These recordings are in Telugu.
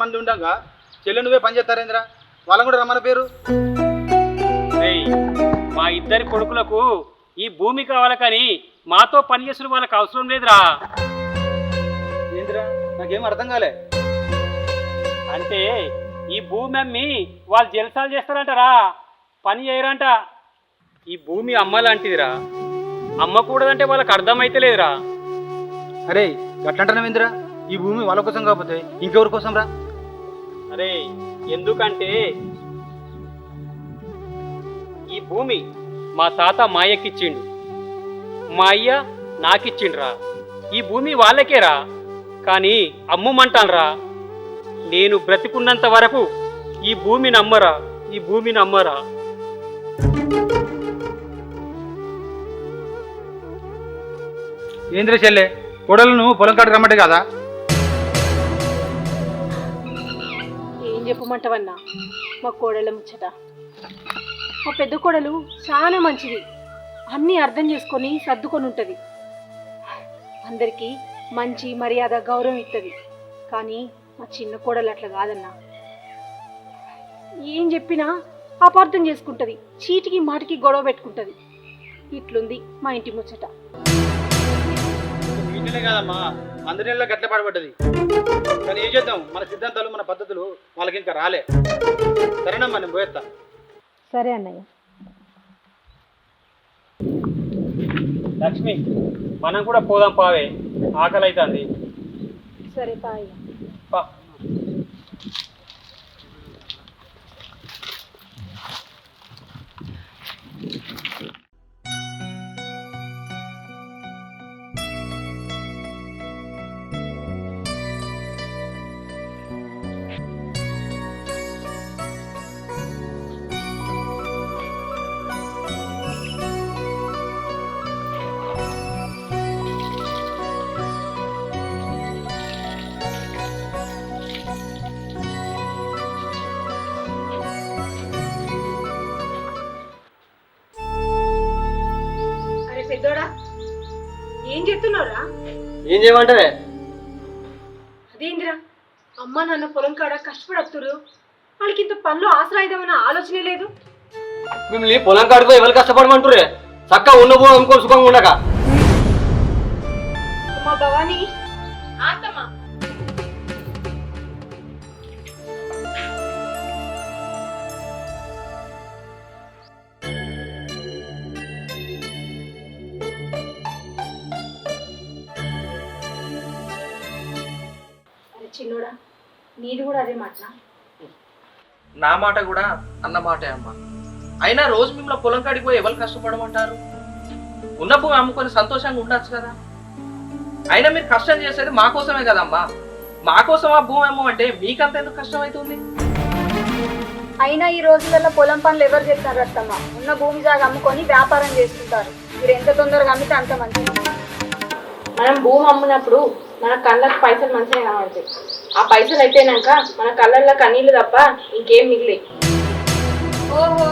మంది ఉండగా చెల్లె నువ్వే పని చేస్తారేంద్రా? వాళ్ళని కూడా రమ్మని పేరు. మా ఇద్దరి కొడుకులకు ఈ భూమి కావాలి కానీ మాతో పని చేసిన వాళ్ళకి అవసరం లేదురా. ఏంద్రా నాకేం అర్థం కాలే. అంటే ఈ భూమి అమ్మి వాళ్ళు జలసాలు చేస్తారంటారా, పని చేయరంట. ఈ భూమి అమ్మలాంటిదిరా, అమ్మకూడదంటే వాళ్ళకి అర్థమైతే లేదురా. అరే గట్లంటానేంద్రా? ఈ భూమి వాళ్ళ కోసం కాకపోతే ఇంకెవరి కోసం రా? అరే ఎందుకంటే ఈ భూమి మా తాత మా అయ్యకిచ్చిండు, మా అయ్య నాకిచ్చిండ్రా. ఈ భూమి వాళ్ళకేరా, కానీ అమ్ముమంటాన్రా. నేను బ్రతికున్నంత వరకు ఈ భూమిని అమ్మరా, ఈ భూమిని అమ్మరా. ఏంద్ర చెల్లె కొడలను పొలం కాడికి రమ్మంటే కదా? ఏం చెప్పమంటావన్నా మా కోడళ్ళ ముచ్చట. మా పెద్ద కోడలు చాలా మంచిది, అన్నీ అర్థం చేసుకొని సర్దుకొని ఉంటుంది, అందరికీ మంచి మర్యాద గౌరవం ఇస్తుంది. కానీ మా చిన్న కోడలు అట్లా కాదన్నా. ఏం చెప్పినా అపార్థం చేసుకుంటుంది, చీటికి మాటికి గొడవ పెట్టుకుంటుంది. ఇట్లుంది మా ఇంటి ముచ్చట. ఇంటినే కాదమ్మా, అందరి నెలలో గట్ల పడబడ్డది. కానీ ఏం చేద్దాం, మన సిద్ధాంతాలు మన పద్ధతులు వాళ్ళకి ఇంకా రాలే. సరేనమ్మా నేను పోయేస్తా. సరే అన్నయ్య. లక్ష్మి మనం కూడా పోదాం పావే, ఆకలి అవుతుంది. సరే బాయ్. పెద్దోడా ఏం చెప్తున్నావురా? ఏం చేయమంటావే? అదేంద్రా, అమ్మ నాన్న పొలం కాడ కష్టపడతురు, వాళ్ళకి ఇంత పనులు ఆశ్రయిద్దామన్న ఆలోచనే లేదు. మిమ్మల్ని పొలం కాడిపో ఎవరు కష్టపడమంటురే? చక్క ఉన్న భూమి అమ్ముకొని సుఖంగా ఉండక. మా భవానీ ఆత్తమ్మా, చిన్నోడా నీది కూడా అదే మాట? నా మాట కూడా అన్న మాటే అమ్మ. అయినా రోజు మిమ్మల్ని పొలం కాడికి పోయి ఎవరు కష్టపడమంటారు? ఉన్న భూమి అమ్ముకొని సంతోషంగా ఉండొచ్చు కదా. అయినా మీరు కష్టం చేసేది మా కోసమే కదమ్మా. మా కోసం ఆ భూమి అమ్మంటే మీకంత ఎందుకు కష్టం అవుతుంది? అయినా ఈ రోజులలో పొలం పనులు ఎవరు చేస్తారు అత్తమ్మ? ఉన్న భూమి జాగా అమ్ముకొని వ్యాపారం చేసుకుంటారు. మీరు ఎంత తొందరగా అమ్మితే అంత మంచిది. మనం భూమి అమ్మినప్పుడు మన కళ్ళకు పైసలు మంచిగా కావాలి. ఆ పైసలు అయిపోయినాక మన కళ్ళల్లో కన్నీళ్ళు తప్ప ఇంకేం మిగిలి. ఓహో,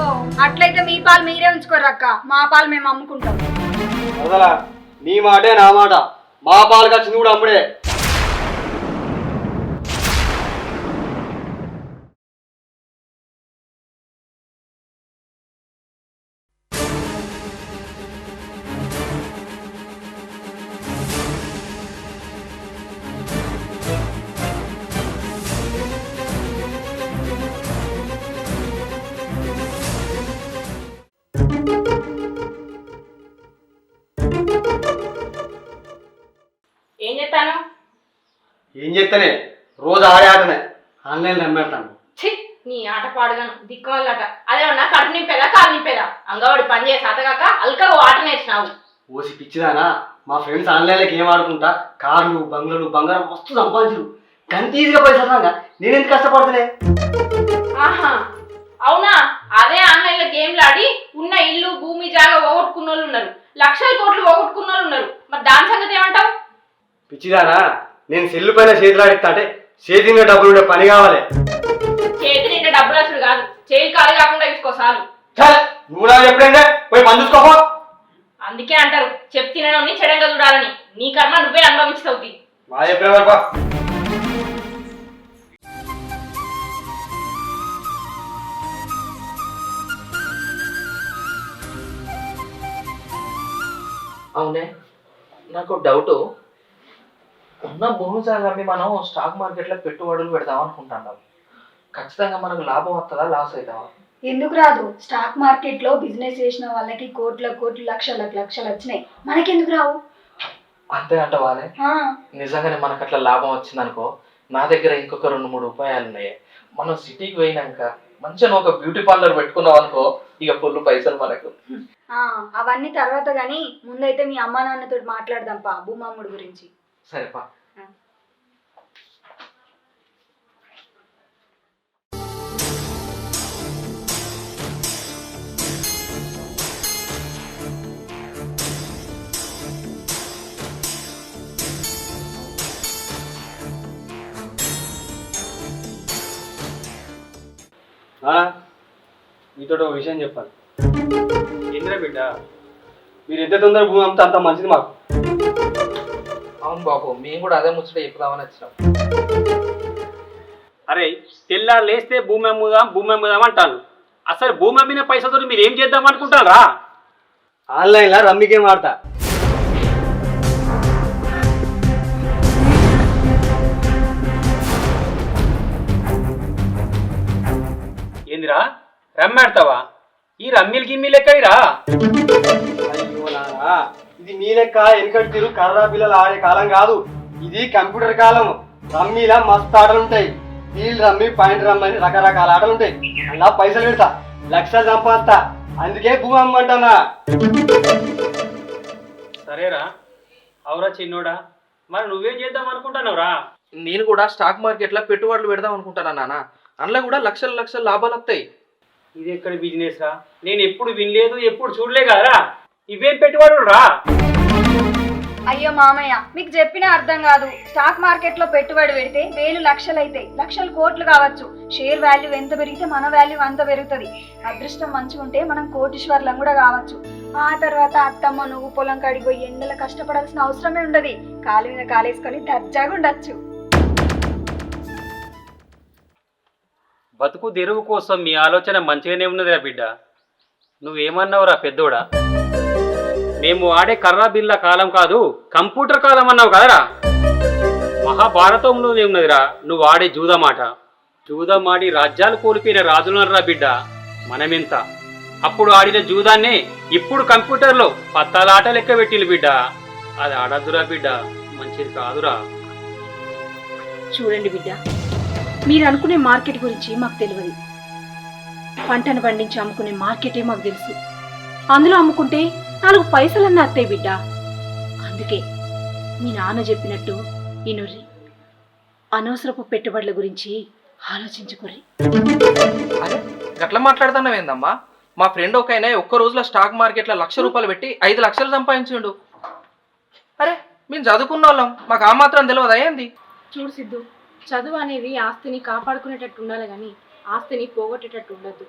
అట్లయితే మీ పాలు మీరే ఉంచుకోరు అక్క, మా పాలు మేము అమ్ముకుంటాం. అసలా నీ మాటే నా మాట. మా పాలు ఖర్చు కూడా అమ్ముడే. ఏం చెప్తాను? ఏం చెప్తానే, రోజు ఆడే ఆటనే ఆన్లైన్ నమ్మేస్తాను. నీ ఆట పాడుగాను దిక్కు వాళ్ళట. అదేమన్నా కడుపు నింపేదా కాలు నింపేదా? అంగవాడి పని చేసి అతగాక అల్కగా ఆట నేర్చినావు. ఓసి పిచ్చిదానా, మా ఫ్రెండ్స్ ఆన్లైన్లోకి ఏం ఆడుకుంటా కార్లు బంగ్లాలు బంగారం మస్తు సంపాదించరు. గంత ఈజీగా పైసలు నేను ఎంత కష్టపడుతున్నా. ఆహా అవునా? అదే ఆన్లైన్ లో గేమ్లు ఆడి ఉన్న ఇల్లు భూమి జాగా పోగొట్టుకున్న వాళ్ళు ఉన్నారు, లక్షల కోట్లు పోగొట్టుకున్న వాళ్ళు ఉన్నారు. మరి దాని సంగతి ఏమంటావు? పిచ్చిదానా, నేను సెల్లు పైన చేతులు ఆడిస్తా అంటే చేతి నిండా డబ్బులు ఉండే పని కావాలి. చేతి నిండా డబ్బులు అసలు కాదు, చేయి ఖాళీ కాకుండా తీసుకోసాలు. నువ్వు నాకు ఎప్పుడైతే పోయి పని చూసుకోపో. అందుకే అంటారు చెప్పు తినడం చెడంగా చూడాలని. నీ కర్మ నువ్వే అనుభవించుతావు. మా చెప్పిన అవునే, నాకు డౌట్. ఉన్న భూమి జాగాన్ని మనం స్టాక్ మార్కెట్లో పెట్టుబడులు పెడదాం అనుకుంటున్నాం. ఖచ్చితంగా మనకు లాభం వస్తుందా, లాస్ అవుతావా? ఎందుకు రాదు? స్టాక్ మార్కెట్ లో బిజినెస్ చేసిన వాళ్ళకి కోట్ల కోట్లు లక్షలకు లక్షలు వచ్చినాయి, మనకెందుకు రావు? అంతే అంటవానే? నిజంగానే మనకు అట్లా లాభం వచ్చిందనుకో, నా దగ్గర ఇంకొక 2-3 ఉపాయాలు ఉన్నాయి. మనం సిటీకి పోయినాక మంచిగా ఒక బ్యూటీ పార్లర్ పెట్టుకున్నాం అనుకో, ఇక ఫుల్ పైసలు మనకు. అవన్నీ తర్వాత గానీ ముందైతే మీ అమ్మా నాన్నతో మాట్లాడదాంపా భూమమ్ముడి గురించి. సరేపా. మీతో ఒక విషయం చెప్పాలి. ఏంద్రా బిడ్డ? మీరు ఎంత తొందర భూమి అమ్మితే అంత మంచిది మాకు. అవును బాబు, మేము కూడా అదే ముచ్చట చెప్దామని వచ్చినాం. అరే, తెల్లారు లేస్తే భూమి అమ్ముదాం అంటాను. అసలు భూమి అమ్మిన పైసలతో మీరు ఏం చేద్దాం అనుకుంటారా? ఆన్లైన్లో రమ్మీ గేమ్ ఆడతా. ఏందిరా, రమ్మి ఆడతావా? ఈ రమ్మీలు గిమ్మీలు ఎక్కడిరా? అయ్యో నానా, ఇది మీ లెక్క వెనకటి తీరు కర్రా పిల్లలు ఆడే కాలం కాదు, ఇది కంప్యూటర్ కాలం. రమ్మీలా మస్తు ఆటలు ఉంటాయి. వీల్ రమ్మి, పాయింట్ రమ్మి అని రకరకాల ఆటలు ఉంటాయి. అలా పైసలు పెడతా, లక్షలు సంపాదిస్తా. అందుకే భూమి అమ్మంటానా. సరేరా, అవురా చిన్నోడా, మరి నువ్వేం చేద్దాం అనుకుంటున్నావురా? నేను కూడా స్టాక్ మార్కెట్లో పెట్టుబడులు పెడదాం అనుకుంటానా నాన్న. అందులో కూడా లక్షల లక్షల లాభాలు వస్తాయి. ఇది ఎక్కడ బిజినెస్ రా? నేను ఎప్పుడు వినలేదు, ఎప్పుడు చూడలే కదరా. ఇవేం పెట్టుబడులు రా? అయ్యో మామయ్య, మీకు చెప్పినా అర్థం కాదు. స్టాక్ మార్కెట్ లో పెట్టుబడి పెడితే వేలు లక్షలు అవుతాయి, లక్షలు కోట్లు కావచ్చు. షేర్ వాల్యూ ఎంత పెరిగితే మన వాల్యూ అంత పెరుగుతుంది. అదృష్టం మంచిగా ఉంటే మనం కోటీశ్వర్లం కూడా కావచ్చు. ఆ తర్వాత అత్తమ్మ నువ్వు పొలం కాడికి పోయి ఎండలో కష్టపడాల్సిన అవసరమే ఉండదు. కాలు మీద కాలేసుకొని దర్జాగా ఉండొచ్చు. బతుకు తెరువు కోసం మీ ఆలోచన మంచిగానే ఉన్నదిరా బిడ్డ. నువ్వేమన్నావురా పెద్దోడా? మేము ఆడే కర్రా బిల్ల కాలం కాదు, కంప్యూటర్ కాలం అన్నావు కదరా. మహాభారతంలోనే ఉన్నదిరా నువ్వు ఆడే జూదమాట. జూదమాడి రాజ్యాలు కోల్పోయిన రాజులనరా బిడ్డ మనమెంత. అప్పుడు ఆడిన జూదాన్నే ఇప్పుడు కంప్యూటర్లో పత్తాలాట లెక్క పెట్టింది బిడ్డ. అది ఆడద్దురా బిడ్డ, మంచిది కాదురా. చూడండి బిడ్డ, మీరు అనుకునే మార్కెట్ గురించి మాకు తెలియదు. పంటను పండించి అమ్ముకునే మార్కెటే మాకు తెలుసు. అందులో అమ్ముకుంటే 4 పైసలన్నా అత్తాయి బిడ్డ. అందుకే మీ నాన్న చెప్పినట్టు ఇనుర్రి, అనవసరపు పెట్టుబడుల గురించి ఆలోచించుకుర్రి. అరే, గట్లా మాట్లాడుతున్నావేందమ్మా? మా ఫ్రెండ్ ఒక ఆయన ఒక్క రోజులో స్టాక్ మార్కెట్లో ₹1,00,000 పెట్టి 5 లక్షలు సంపాదించిండు. అరే, మేము చదువుకున్న వాళ్ళం, మాకు ఆ మాత్రం తెలియదా ఏంది? చూడు సిద్ధు, చదువు అనేది ఆస్తిని కాపాడుకునేటట్టు ఉండాలి కానీ ఆస్తిని పోగొట్టేటట్టు ఉండద్దు.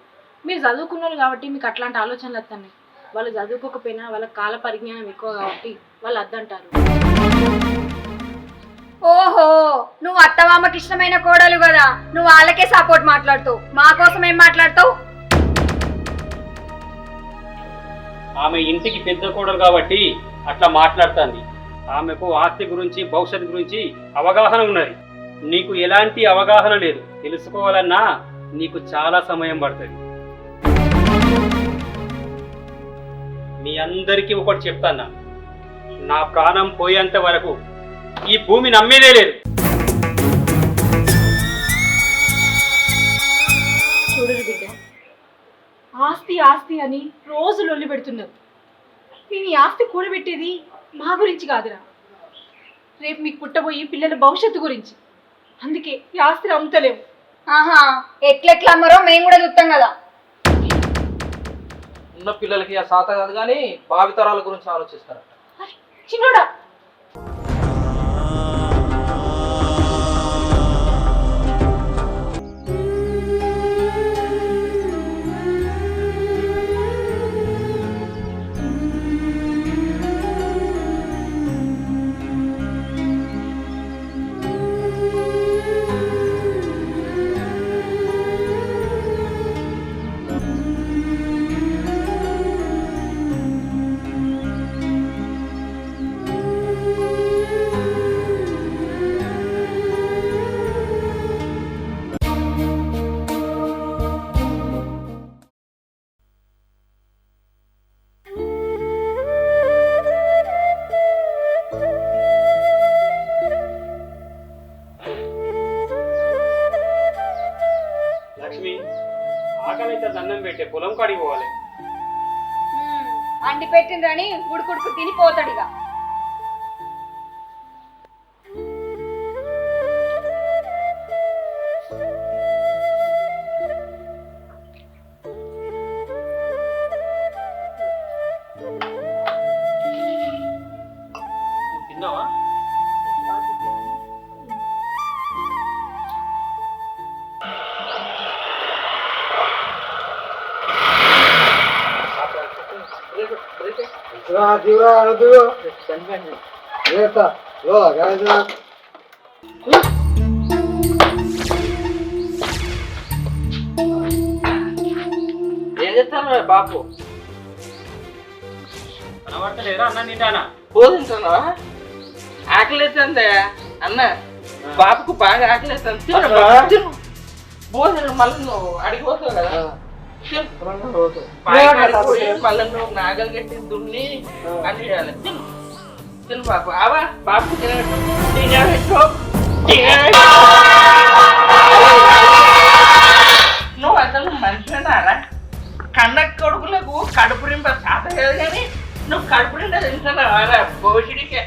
మీరు చదువుకున్నారు కాబట్టి మీకు అట్లాంటి ఆలోచనలు వస్తున్నాయి. వాళ్ళు చదువుకోకపోయినా వాళ్ళ కాల పరిజ్ఞానం ఎక్కువ కాబట్టి వాళ్ళు అద్దంటారు. ఓహో, నువ్వు అత్తమామకి ఇష్టమైన కోడలు కదా, నువ్వు వాళ్ళకే సపోర్ట్ మాట్లాడుతావు, మా కోసం ఏం మాట్లాడతావు? ఆమె ఇంటికి పెద్ద కోడలు కాబట్టి అట్లా మాట్లాడుతుంది. ఆమెకు ఆస్తి గురించి భవిష్యత్తు గురించి అవగాహన ఉన్నది. నీకు ఎలాంటి అవగాహన లేదు. తెలుసుకోవాలన్నా నీకు చాలా సమయం పడుతుంది. మీ అందరికీ ఒకటి చెప్తాన్నా, నా ప్రాణం పోయేంత వరకు ఈ భూమి నమ్మేదే లేదు. చూడరు బిడ్డ, ఆస్తి ఆస్తి అని రోజు లొల్లి పెడుతున్నారు. నేను ఈ ఆస్తి కూడబెట్టేది మా గురించి కాదురా, రేపు మీకు పుట్టబోయి పిల్లల భవిష్యత్తు గురించి. అందుకే ఈ ఆస్తిని అమ్ముతలేము. ఆహా, ఎట్లెట్లా అమ్మరో మేము కూడా చూస్తాం కదా. ఉన్న పిల్లలకి ఆ సాత కాదు కానీ భావితరాల గురించి ఆలోచిస్తారు. చిన్నోడా, భూమి ఆకలి అయితే దండం పెట్టే పొలం కాడికి పోవాలి. అండి పెట్టిండ్రని ఉడుకుడుకు తినిపోతాడు ఇక. నువ్వు తిన్నావా? ఏం చేస్తాను బాపు? కనబడతలేరా అన్న నింటానా? పోతుంటున్నావా? ఆకలిస్తుందే అన్న. బాపుకు బాగా ఆకలిస్తుంది. భోజనం మళ్ళీ నువ్వు అడిగిపోతావు కదా. మళ్ళీ నువ్వు నాగలు కట్టి దున్ని అని చేయాలి. తిను బాపు. ఆవా బాపు తినబెట్టు. నువ్వు అసలు మనిషినారా? కన్న కొడుకులకు కడుపు నింప సాత కదా కానీ నువ్వు కడుపు నిండా తింటున్నావారా? భవిష్యుడికే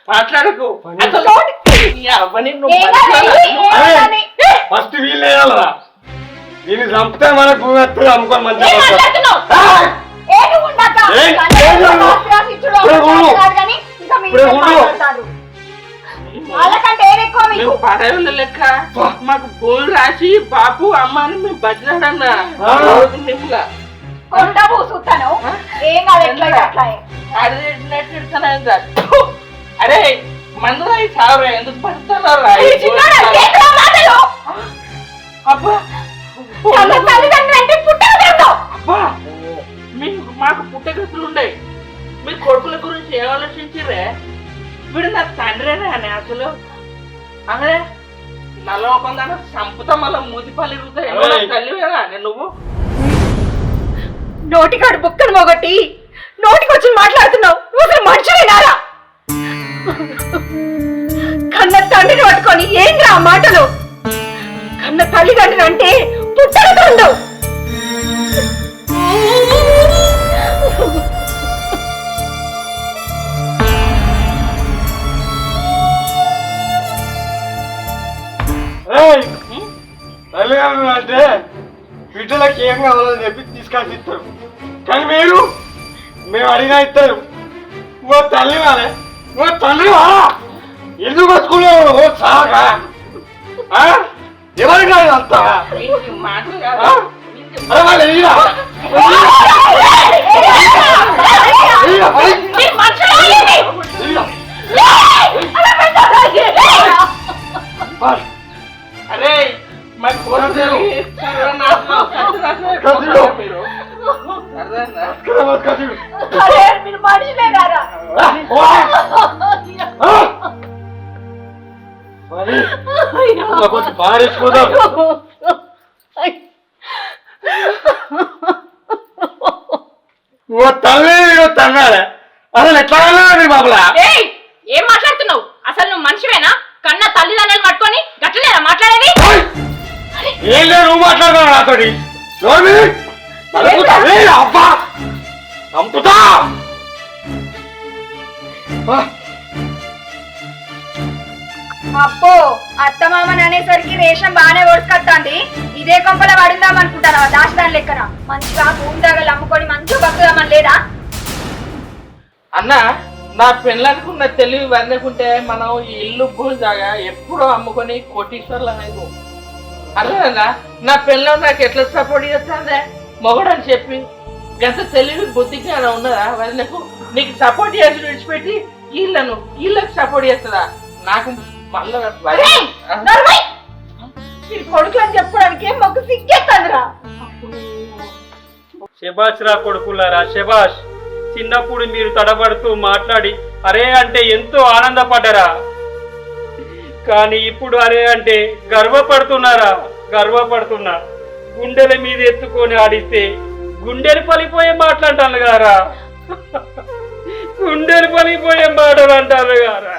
మాట్లాడకు. ఫస్ట్ వీళ్ళు వేయాలరా. దీన్ని చంపితే మనకు భూమి వస్తుంది అమ్ముకొని మంచిగా. పడవల లెక్క మాకు భూమి రాసి బాపు అమ్మ అని మేము బతిలాడన్నా. అరే మందు చావరా? ఎందుకు పడుతున్నారా? అబ్బా మాకు పుట్టగతులు ఉండే. మీ కొడుకుల గురించి ఏం ఆలోచించిరే? వీడు నా తండ్రేనే అని అసలు అదే నల్ల ఒకందాన సంపుతా మళ్ళీ మూతిపల్లి ఇరుగుతాయి. తల్లివేనా నువ్వు? నోటికాడు బుక్కను మొగట్టి నోటికి వచ్చి మాట్లాడుతున్నావు. నువ్వు అసలు మనిషివేనారా? కన్న తండ్రిని పట్టుకొని ఏంద్రా ఆ మాటలు? కన్న తల్లిదండ్రులు అంటే పుట్టలతో ఉండవు. తల్లిదండ్రులు అంటే బిడ్డలకు ఏం కావాలని చెప్పి తీసుకొచ్చి ఇస్తారు. కానీ మీరు మేము అడిగినా ఇస్తారు. ఓ తల్లి వారే, ఓ తల్లి వారా, ఎందుకు బతుకున్నావు? ఓ సాగా ఎవరి కాదు అంతా మాటలు అరే మీరు మనిషివేనారా? కొంచెం పారేసుకుందాం. ఓ తల్లి తన్నాడే అసలు ఎట్లా బాబులా? ఏం మాట్లాడుతున్నావు? అసలు నువ్వు మనిషివేనా? కన్న తల్లిదండ్రులు పట్టుకొని గట్లనేనా మాట్లాడేది? ఏం లేదు, నువ్వు మాట్లాడుతున్నావు నాతోటి. అబ్బా చంపుతా. అబ్బో అత్తమామని అనేసరికి రేషం బాగానే ఓడుకొస్తుంది. ఇదే కొంపల పడుందాం అనుకుంటారా? దాచదాని లెక్కన మంచిగా భూమి దాగలు అమ్ముకొని మంచిగా బతుకుదామని లేదా? అన్న నా పెళ్ళనుకున్న తెలివి వందకుంటే మనం ఈ ఇల్లు భూమి దాగా ఎప్పుడో అమ్ముకొని కోటీశ్వర్లమైంది. అర్థమైందా? నా పెళ్ళ నాకు ఎట్లా సపోర్ట్ చేస్తుందే మొగడు అని చెప్పి గంత తెలివి బుద్ధి జ్ఞానం ఉన్నదా వదినకు? నీకు సపోర్ట్ చేసి విడిచిపెట్టి వీళ్ళకి సపోర్ట్ చేస్తుందా? నాకు మళ్ళీ కొడుకు అని చెప్పడానికి మొగ్గు సిగ్గేస్తుందిరా. శబాష్ రా కొడుకులారా, శబాష్. చిన్నప్పుడు మీరు తడబడుతూ మాట్లాడి అరే అంటే ఎంతో ఆనందపడ్డరా. కానీ ఇప్పుడు అరే అంటే గర్వపడుతున్నా గుండెల మీద ఎత్తుకొని ఆడిస్తే గుండెలు పలిపోయే మాటలు అంటాను గారా గుండెలు పలిపోయే మాటలు అంటారు గారా.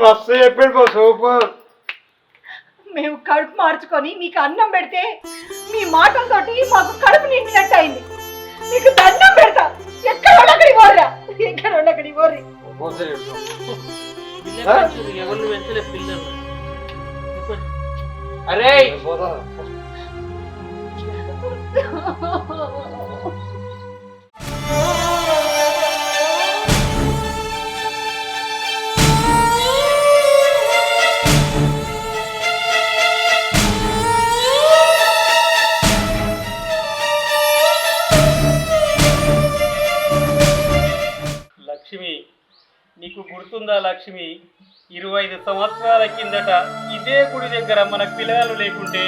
మస్తు చెప్పాడు సూపర్. మేము కడుపు మార్చుకొని మీకు అన్నం పెడితే మీ మాటలతోటి మాకు కడుపు నిండినట్టు అయింది. మీకు దండం పెడతా. ఎక్కడ అక్కడికి పోర్రి. ఎవరిని వెంటలే పిల్లలు. అరే లక్ష్మి, నీకు గుర్తుందా లక్ష్మి? 25 సంవత్సరాల కిందట ఇదే గుడి దగ్గర మన పిల్లలు లేకుంటే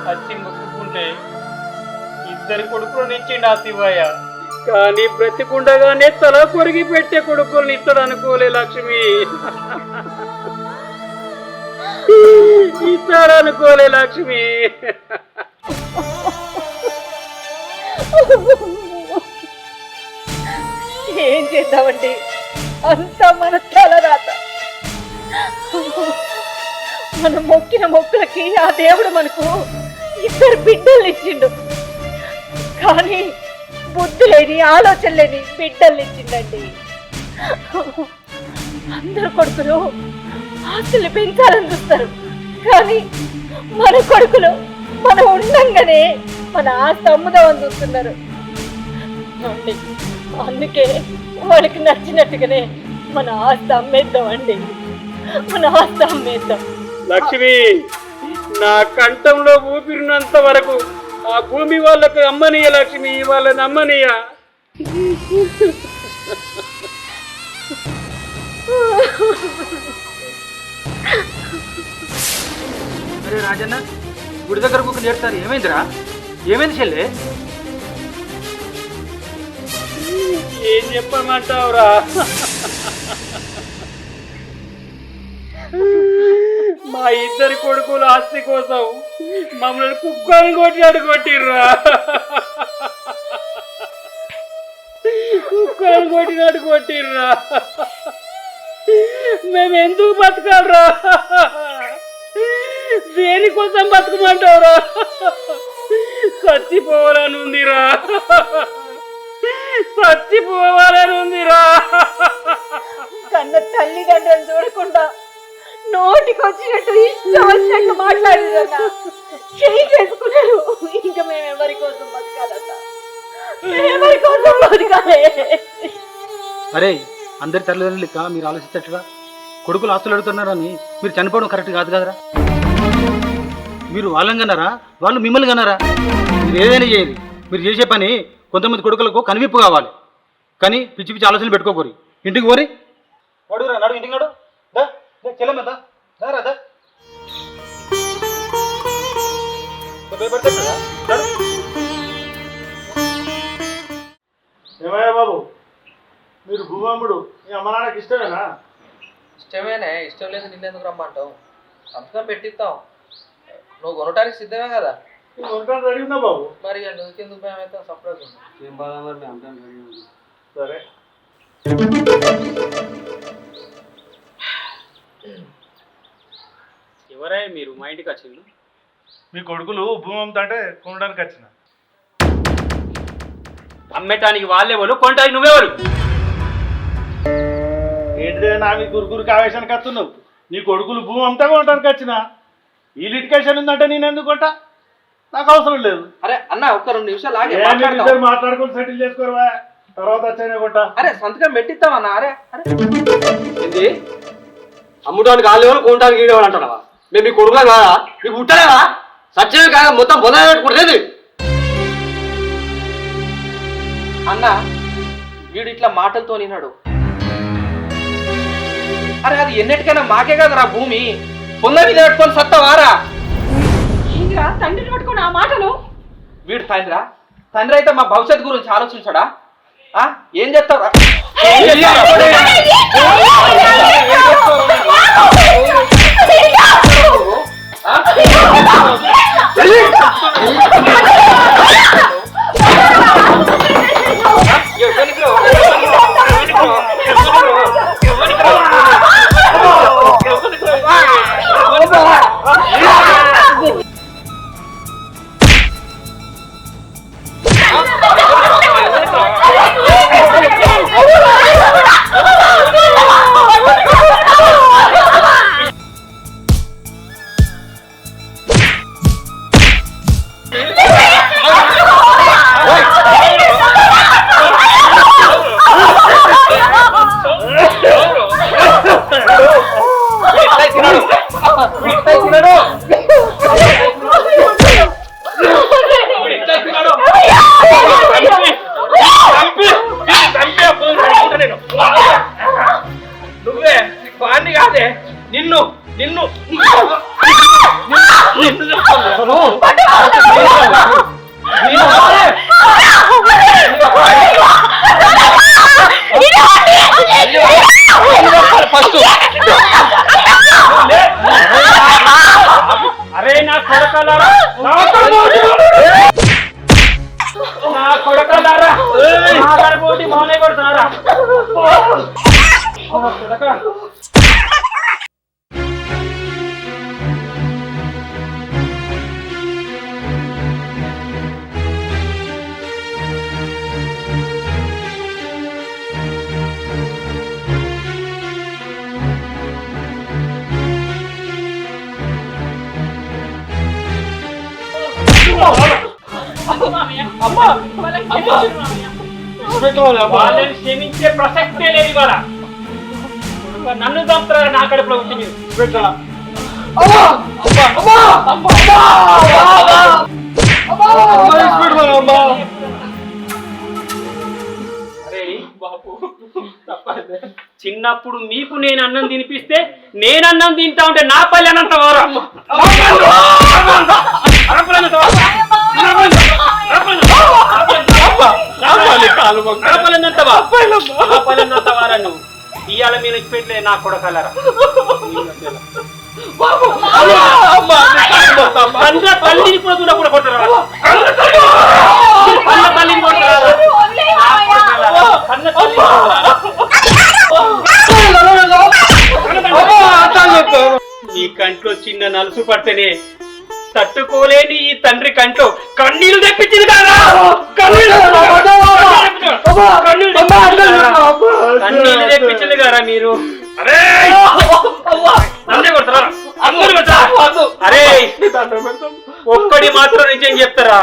వచ్చి మొక్కుకుంటే 2 కొడుకులను ఇచ్చిండు ఆ శివయ్య. కానీ బ్రతికుండగానే తల కొరిగి పెట్టే కొడుకుల్ని ఇస్తాడు అనుకోలే లక్ష్మి. ఇస్తాడనుకోలే లక్ష్మి. ఏం చేద్దామండి, అంతా మన తలరాత. మనం మొక్కిన మొక్కులకి ఆ దేవుడు మనకు 2 బిడ్డల్ని ఇచ్చిండు. కానీ బుద్ధి లేని ఆలోచన లేని బిడ్డల్ని ఇచ్చిండండి. అందరు కొడుకులు ఆస్తులు పెంచాలని చూస్తారు, కానీ మన కొడుకులు మనం ఉండంగానే మన ఆస్తి అమ్ముదామని చూస్తున్నారు. అందుకే వాడికి నచ్చినట్టుగానే మన ఆస్తి అమ్మేద్దామండి. లక్ష్మి, నా కంఠంలో ఊపిరినంత వరకు ఆ భూమి వాళ్ళకు అమ్మనీయ లక్ష్మి, వాళ్ళని అమ్మనీయ. అరే రాజన్న, గుడి దగ్గర కుక్క నేర్తారు. ఏమైందిరా? ఏమైంది చెల్లె? ఏం చెప్పమంటావురా? మా 2 కొడుకుల ఆస్తి కోసం మమ్మల్ని కుక్కని కొట్టినట్టు కొట్టిర్రా. మేము ఎందుకు బతకాలరా? దేనికోసం బతకమంటావురా? చచ్చిపోవాలని ఉందిరా. కన్న తల్లిదండ్రులు చూడకుండా నోటికి వచ్చినట్టు ఇష్టం వచ్చినట్టు మాట్లాడేదన్నా చేయి చేసుకున్నారు. ఇంకా మేము ఎవరి కోసం బతకాలన్నా? అరే, అందరి తల్లిదండ్రులు లెక్క మీరు ఆలోచించట్టుగా కొడుకులు ఆస్తులు అడుగుతున్నారని మీరు చనిపోవడం కరెక్ట్ కాదు కదరా. మీరు వాళ్ళని కన్నారా, వాళ్ళు మిమ్మల్ని కన్నారా? మీరు ఏదైనా చేయాలి. మీరు చేసే పని కొంతమంది కొడుకులకు కనివిప్పు కావాలి, కానీ పిచ్చి పిచ్చి ఆలోచనలు పెట్టుకోకూరి. ఇంటికి పోరి. నడురా, నడు, ఇంటికి నడు. చెల్లెమ్మదా రాదా? ఏమయ్యా బాబు, మీరు భూమాముడు మీ అమ్మ నాన్నకి ఇష్టమేనా? ఇష్టమేనే. ఇష్టం లేదు నిన్నెందుకు రమ్మంటావు? సంతకం పెట్టిస్తాం. నువ్వు కొనటానికి సిద్ధమే కదా? నేను కొనడానికి రెడీ ఉన్నా బాబు. మరి నువ్వు ఎందుకు భయం అయితే సర్ప్రైజ్ ఉంది. ఏం బాగా మరి మేము అంతా రెడీ ఉన్నాం. సరే, ఎవరే మీరు మా ఇంటికి వచ్చిండు? మీ కొడుకులు భూమి అమ్ముతుంటే కొనడానికి వచ్చిన. అమ్మటానికి వాళ్ళెవరు, కొనటానికి నువ్వెవరు? ఏంటిదే నా మీ గురుగురికి ఆవేశానికి వస్తున్నావు? నీ కొడుకులు భూమి అమ్ముతా కొనడానికి వచ్చిన. ఈ లిటికేషన్ ఉందంటే నేను ఎందుకు కొంటా? నాకు అవసరం లేదు. అరే అన్న, ఒక్క 2 నిమిషాలు ఆగి మాట్లాడుకొని సెటిల్ చేసుకోవా, తర్వాత వచ్చానే కొంటా. అరే సంతకం పెట్టిస్తాం అన్న. అరే అరే ఏంటి అమ్ముటానికి ఆలేవాళ్ళు కొనడానికి ఈడేవాళ్ళు అంటారా? మేము మీ కొడుకులా కాదా? మీకు పుట్టలేదా? సత్యమే కాదా? మొత్తం బొంద పెట్టుకుంటలేదు. అన్న, వీడు ఇట్లా మాటలతో నిన్నాడు. అరే అది ఎన్నిటికైనా మాకే కదరా భూమి. పొంద మీద పెట్టుకొని సత్తవారా? ఏంటిరా తండ్రిని పట్టుకొని ఆ మాటలు? వీడు తండ్రా? తండ్రి అయితే మా భవిష్యత్తు గురించి ఆలోచించడా? ఏం చేస్తావురా? నువ్వే వాణ్ణి కాదే, నిన్ను నిన్ను అరే నా కొడకలారా, నా కొడకలారా, నా గడపోటి మానే కొడుతున్నారా? కొడక వాళ్ళని క్షమించే ప్రసక్తే లేదు ఇవాళ. నన్ను చంపుతారా? నా కడుపులో వచ్చి మీరు పెట్టాలా? చిన్నప్పుడు మీకు నేను అన్నం తినిపిస్తే నేను అన్నం తింటా ఉంటే నా పల్లె అన్నంత వారా నువ్వు ఇవాళ మీరు ఇచ్చిపెట్టలే నా కొడకలరా. తల్లిని కూడా చూడకుండా కొట్టరా? తల్లిని కొట్టరా? ఈ కంట్లో చిన్న నలుసు పడితేనే తట్టుకోలేని ఈ తండ్రి కంట్లో కన్నీళ్లు తెప్పించింది కదా. కన్నీళ్లు తెప్పించింది కదా మీరు. అరే ఒక్కడి మాత్రం నిజం చెప్తారా?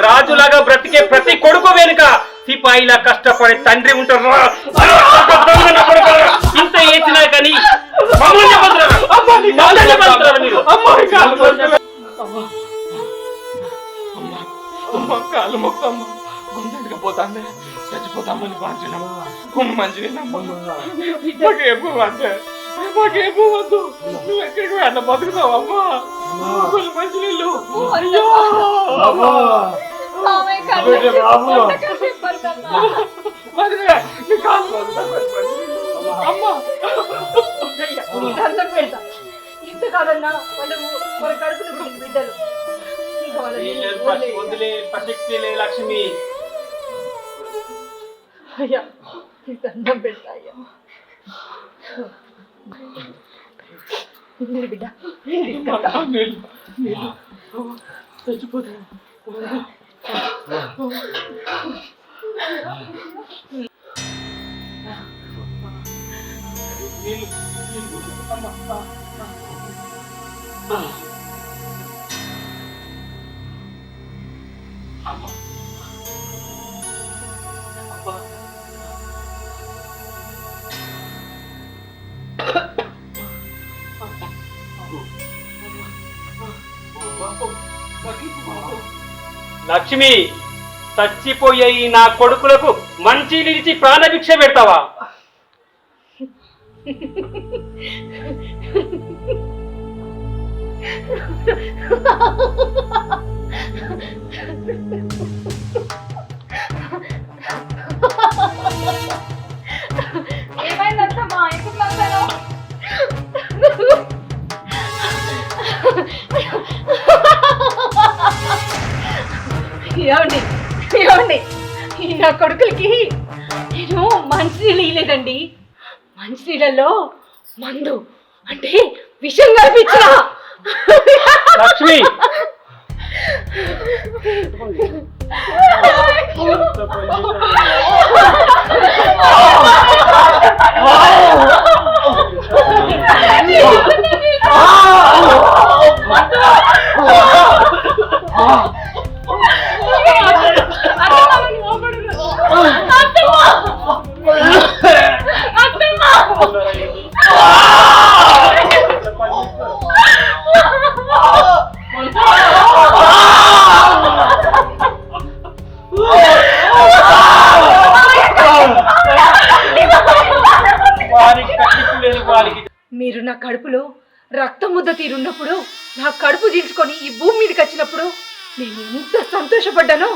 రాజులాగా బ్రతికే ప్రతి కొడుకు వెనుక సిపాయిలా కష్టపడే తండ్రి ఉంటారు. ఇంత ఏచినా కానీ కాలు మొక్కమ్మ గుండెగా పోతాంది, చచ్చిపోతామని బాధ్యనమ్మా. మంచిగా మాకేపు అంటే మాకేపు వద్దు, నువ్వు ఎక్కడికి వెళ్ళ బతుకుతావమ్మా. మంచి నీళ్ళు ఇంత కాదన్నా వాళ్ళ కడుపులో బిడ్డలు ప్రసక్తి లే లక్ష్మి. అయ్యా దండం పెడతా అయ్యా. బిడ్డ చచ్చిపోతా. లక్ష్మి, చచ్చిపోయే ఈ నా కొడుకులకు మంచి నిలిచి ప్రాణభిక్ష పెడతావా? ఏమైంది అత్తమ్మా? ఎందుకు నవ్వుతారు? ఏమండి ఏమండి నా కొడుకులకి నేను మంచినీళ్ళు ఇవ్వలేదండి. మంచినీళ్ళలో మందు అంటే విషం కల్పించిన. లక్ష్మి మీరు నా కడుపులో రక్తం ముద్ద తీరున్నప్పుడు నా కడుపు చీల్చుకొని ఈ భూమి మీదకి వచ్చినప్పుడు నేను ఎంత సంతోషపడ్డానో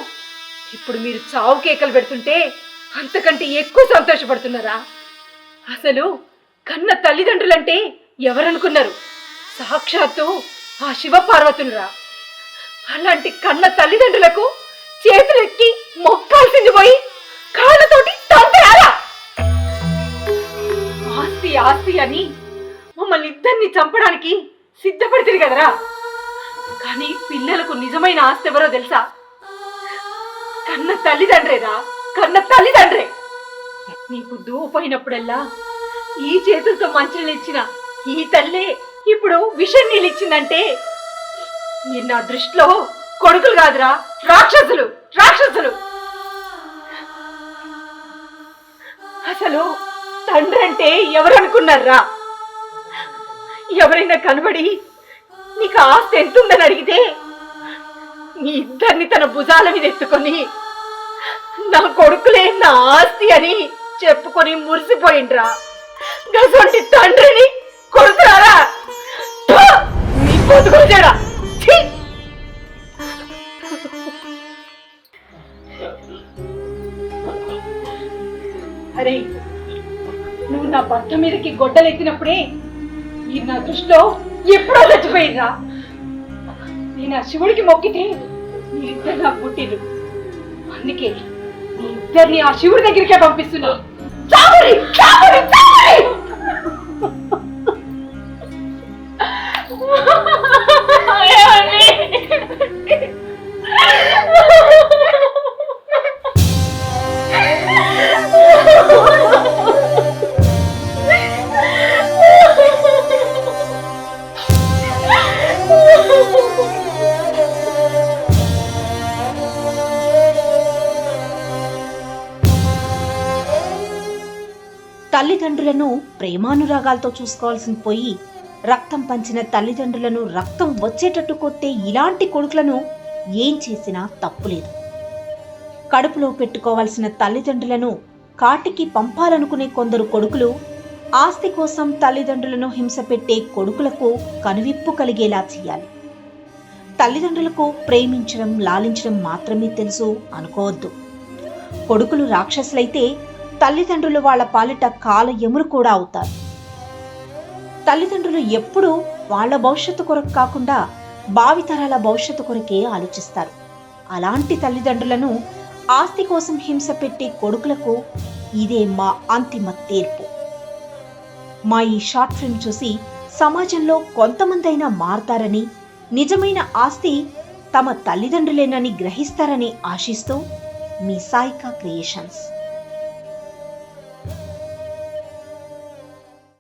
ఇప్పుడు మీరు చావు కేకలు పెడుతుంటే అంతకంటే ఎక్కువ సంతోషపడుతున్నారా? అసలు కన్న తల్లిదండ్రులంటే ఎవరనుకున్నారు? సాక్షాత్తు ఆ శివ పార్వతులురా. అలాంటి కన్న తల్లిదండ్రులకు చేతులెక్కి మొక్కాల్సింది పోయి కాళ్ళతోటి తంతారా? ఆస్తి ఆస్తి అని మమ్మల్ని ఇద్దరిని చంపడానికి సిద్ధపడుతుంది కదరా. కానీ పిల్లలకు నిజమైన ఆస్తి ఎవరో తెలుసా? కన్న తల్లిదండ్రేరా, కన్న తల్లిదండ్రే. నీకు దూపోయినప్పుడల్లా ఈ చేతులతో మంచినీళ్ళు ఇచ్చిన ఈ తల్లే ఇప్పుడు విషం నీళ్ళు ఇచ్చిందంటే మీరు నా దృష్టిలో కొడుకులు కాదురా, రాక్షసులు రాక్షసులు. అసలు తండ్రి అంటే ఎవరనుకున్నారా? ఎవరైనా కనబడి నీకు ఆస్తి ఎంతుందని అడిగితే మీ ఇద్దరిని తన భుజాల మీద ఎత్తుకొని నా కొడుకులే నా ఆస్తి అని చెప్పుకొని మురిసిపోయిండ్రా. గసొంటి తండ్రిని కొడుకురారా? నీ బతుకులు చెడా. అరే, నువ్వు నా భర్త మీదకి గొడ్డలెత్తినప్పుడే ఈ నా దృష్టిలో ఎప్పుడో చచ్చిపోయిండ్రా. నేను ఆ శివుడికి మొక్కితే మీరిద్దరు నాకు పుట్టిరు. అందుకే మీ ఇద్దరిని ఆ శివుడి దగ్గరికే పంపిస్తున్నా. చావురి, చావురి, చావురి! తల్లిదండ్రులను ప్రేమానురాగాలతో చూసుకోవాల్సిన పోయి రక్తం పంచిన తల్లిదండ్రులను రక్తం వచ్చేటట్టు కొట్టే ఇలాంటి కొడుకులను ఏం చేసినా తప్పులేదు. కడుపులో పెట్టుకోవాల్సిన తల్లిదండ్రులను కాటికి పంపాలనుకునే కొందరు కొడుకులు ఆస్తి కోసం తల్లిదండ్రులను హింస పెట్టే కొడుకులకు కనువిప్పు కలిగేలా చేయాలి. తల్లిదండ్రులకు ప్రేమించడం లాలించడం మాత్రమే తెలుసు అనుకోవద్దు. కొడుకులు రాక్షసులైతే తల్లిదండ్రులు వాళ్ళ పాలిట కాల యములు కూడా అవుతారు. తల్లిదండ్రులు ఎప్పుడూ వాళ్ళ భవిష్యత్తు కొరకు కాకుండా భావితరాల భవిష్యత్తు కొరకే ఆలోచిస్తారు. అలాంటి తల్లిదండ్రులను ఆస్తి కోసం హింస పెట్టే కొడుకులకు ఇదే మా అంతిమ తీర్పు. మా ఈ షార్ట్ ఫిల్మ్ చూసి సమాజంలో కొంతమందైనా మారతారని, నిజమైన ఆస్తి తమ తల్లిదండ్రులేనని గ్రహిస్తారని ఆశిస్తూ మీ సాయికా క్రియేషన్స్.